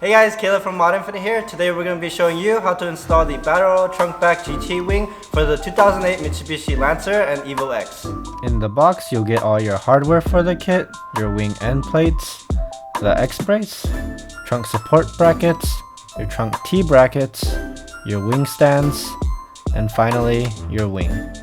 Hey guys, Caleb from ModInfinite here. Today we're going to be showing you how to install the Aero trunk back GT wing for the 2008 Mitsubishi Lancer and Evo X. In the box, you'll get all your hardware for the kit, your wing end plates, the X-brace, trunk support brackets, your trunk T-brackets, your wing stands, and finally, your wing.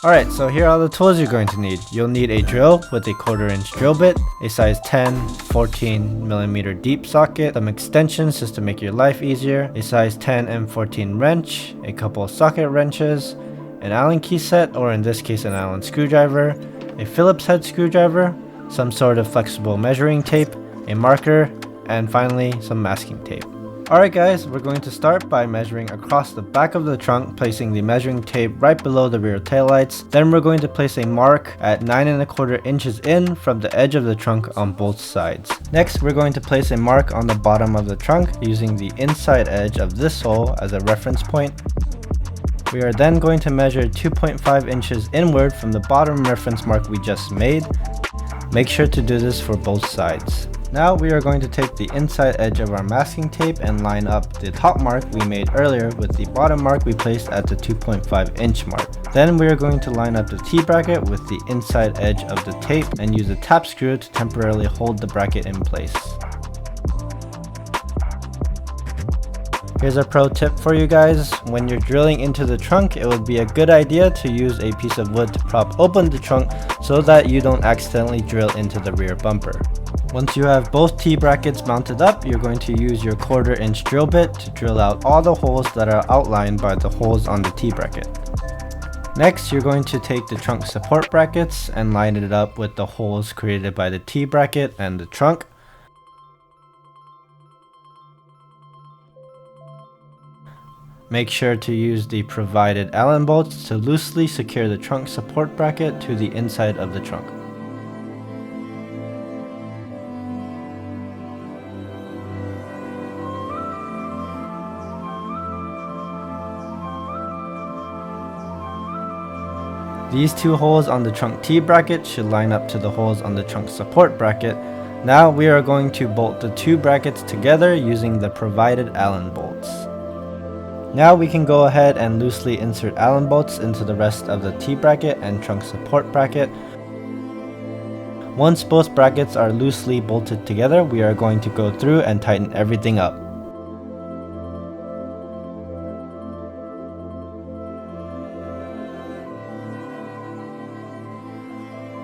Alright, so here are the tools you're going to need. You'll need a drill with a 1/4 inch drill bit, a size 10, 14mm deep socket, some extensions just to make your life easier, a size 10 and 14 wrench, a couple of socket wrenches, an Allen key set, or in this case an Allen screwdriver, a Phillips head screwdriver, some sort of flexible measuring tape, a marker, and finally some masking tape. Alright guys, we're going to start by measuring across the back of the trunk, placing the measuring tape right below the rear taillights. Then we're going to place a mark at 9 1/4 inches in from the edge of the trunk on both sides. Next, we're going to place a mark on the bottom of the trunk using the inside edge of this hole as a reference point. We are then going to measure 2.5 inches inward from the bottom reference mark we just made. Make sure to do this for both sides. Now we are going to take the inside edge of our masking tape and line up the top mark we made earlier with the bottom mark we placed at the 2.5 inch mark. Then we are going to line up the T-bracket with the inside edge of the tape and use a tap screw to temporarily hold the bracket in place. Here's a pro tip for you guys. When you're drilling into the trunk, it would be a good idea to use a piece of wood to prop open the trunk so that you don't accidentally drill into the rear bumper. Once you have both T-brackets mounted up, you're going to use your 1/4 inch drill bit to drill out all the holes that are outlined by the holes on the T-bracket. Next, you're going to take the trunk support brackets and line it up with the holes created by the T-bracket and the trunk. Make sure to use the provided Allen bolts to loosely secure the trunk support bracket to the inside of the trunk. These two holes on the trunk T-bracket should line up to the holes on the trunk support bracket. Now we are going to bolt the two brackets together using the provided Allen bolts. Now we can go ahead and loosely insert Allen bolts into the rest of the T-bracket and trunk support bracket. Once both brackets are loosely bolted together, we are going to go through and tighten everything up.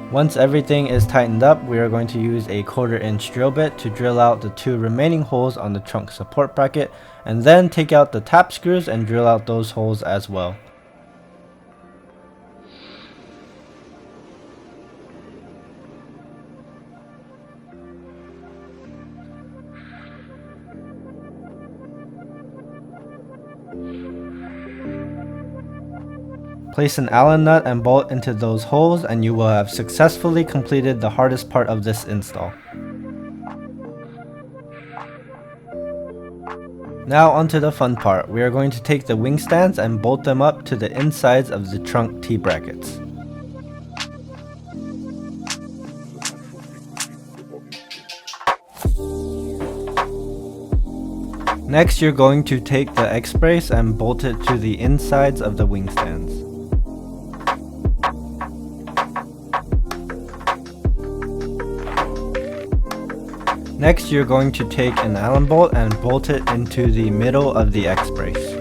Once everything is tightened up, we are going to use a 1/4 inch drill bit to drill out the two remaining holes on the trunk support bracket, and then take out the tap screws and drill out those holes as well. Place an Allen nut and bolt into those holes and you will have successfully completed the hardest part of this install. Now onto the fun part. We are going to take the wing stands and bolt them up to the insides of the trunk T-brackets. Next, you're going to take the X-brace and bolt it to the insides of the wing stands. Next, you're going to take an Allen bolt and bolt it into the middle of the X-brace.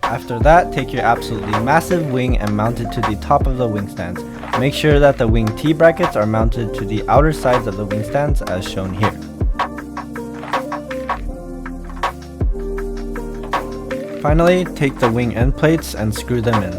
After that, take your absolutely massive wing and mount it to the top of the wing stands. Make sure that the wing T-brackets are mounted to the outer sides of the wing stands as shown here. Finally, take the wing end plates and screw them in.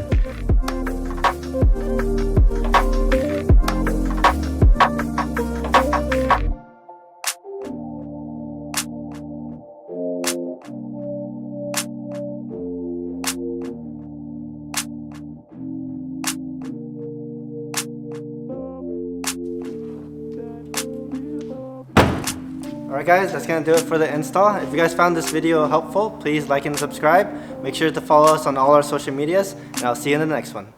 Alright guys, that's going to do it for the install. If you guys found this video helpful, please like and subscribe. Make sure to follow us on all our social medias, and I'll see you in the next one.